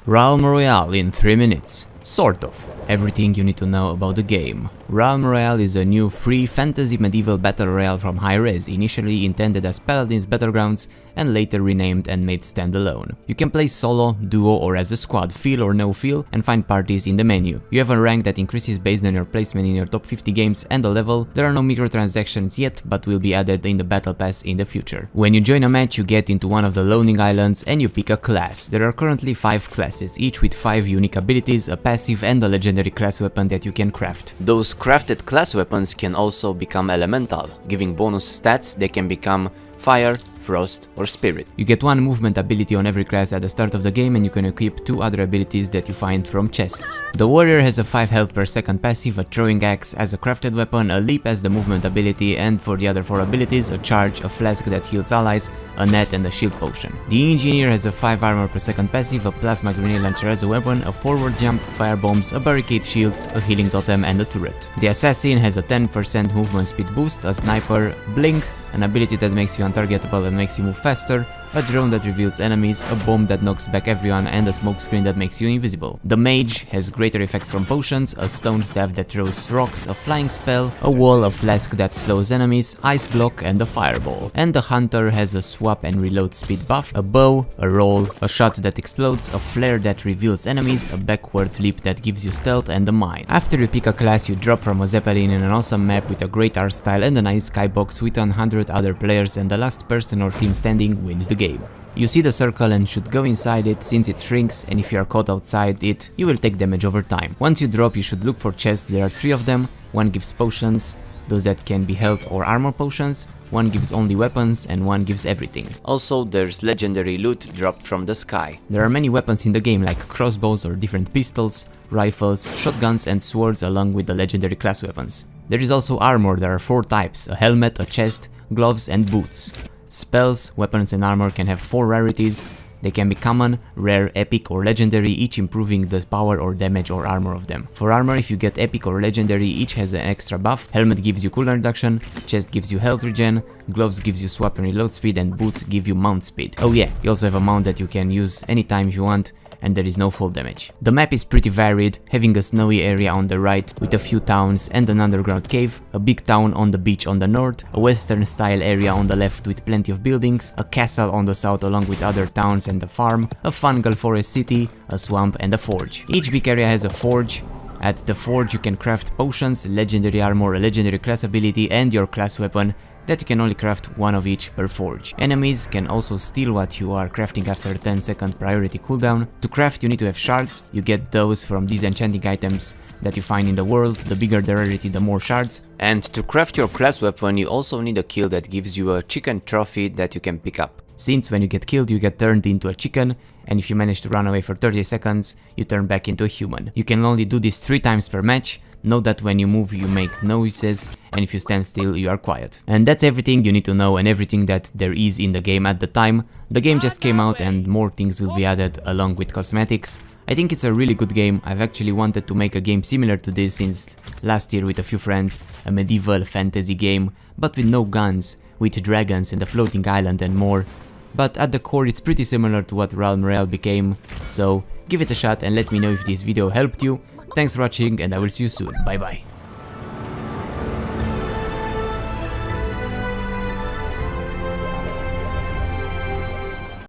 Realm Royale in 3 minutes. Sort of. Everything you need to know about the game. Realm Royale is a new free fantasy medieval battle royale from Hi-Rez, initially intended as Paladins Battlegrounds and later renamed and made standalone. You can play solo, duo or as a squad, feel or no feel, and find parties in the menu. You have a rank that increases based on your placement in your top 50 games and a level. There are no microtransactions yet, but will be added in the battle pass in the future. When you join a match, you get into one of the loading islands and you pick a class. There are currently 5 classes, each with 5 unique abilities, a passive and a legendary class weapon that you can craft. Those crafted class weapons can also become elemental, giving bonus stats. They can become fire, frost or spirit. You get 1 movement ability on every class at the start of the game, and you can equip 2 other abilities that you find from chests. The warrior has a 5 health per second passive, a throwing axe as a crafted weapon, a leap as the movement ability, and for the other 4 abilities, a charge, a flask that heals allies, a net and a shield potion. The engineer has a 5 armor per second passive, a plasma grenade launcher as a weapon, a forward jump, fire bombs, a barricade shield, a healing totem and a turret. The assassin has a 10% movement speed boost, a sniper, blink, an ability that makes you untargetable and makes you move faster, a drone that reveals enemies, a bomb that knocks back everyone, and a smoke screen that makes you invisible. The mage has greater effects from potions, a stone staff that throws rocks, a flying spell, a wall, a flask that slows enemies, ice block and a fireball. And the hunter has a swap and reload speed buff, a bow, a roll, a shot that explodes, a flare that reveals enemies, a backward leap that gives you stealth, and a mine. After you pick a class, you drop from a zeppelin in an awesome map with a great art style and a nice skybox with 100 other players, and the last person or team standing wins the game. You see the circle and should go inside it since it shrinks, and if you are caught outside it, you will take damage over time. Once you drop, you should look for chests. There are 3 of them. 1 gives potions, those that can be health or armor potions, 1 gives only weapons, and 1 gives everything. Also, there's legendary loot dropped from the sky. There are many weapons in the game, like crossbows or different pistols, rifles, shotguns and swords, along with the legendary class weapons. There is also armor. There are 4 types, a helmet, a chest, gloves and boots. Spells, weapons and armor can have 4 rarities. They can be common, rare, epic or legendary, each improving the power or damage or armor of them. For armor, if you get epic or legendary, each has an extra buff. Helmet gives you cooldown reduction, chest gives you health regen, gloves gives you swap and reload speed, and boots give you mount speed. Oh yeah, you also have a mount that you can use anytime if you want, and there is no fall damage. The map is pretty varied, having a snowy area on the right with a few towns and an underground cave, a big town on the beach on the north, a western style area on the left with plenty of buildings, a castle on the south along with other towns and a farm, a fungal forest city, a swamp and a forge. Each big area has a forge. At the forge you can craft potions, legendary armor, a legendary class ability and your class weapon that you can only craft 1 of each per forge. Enemies can also steal what you are crafting after a 10-second priority cooldown. To craft you need to have shards. You get those from disenchanting items that you find in the world. The bigger the rarity, the more shards. And to craft your class weapon you also need a kill that gives you a chicken trophy that you can pick up. Since when you get killed you get turned into a chicken, and if you manage to run away for 30 seconds you turn back into a human. You can only do this 3 times per match. Note that when you move you make noises, and if you stand still you are quiet. And that's everything you need to know and everything that there is in the game at the time. The game just came out and more things will be added along with cosmetics. I think it's a really good game. I've actually wanted to make a game similar to this since last year with a few friends, a medieval fantasy game, but with no guns, with dragons and a floating island and more. But at the core it's pretty similar to what Realm Royale became, so give it a shot and let me know if this video helped you. Thanks for watching and I will see you soon, bye bye.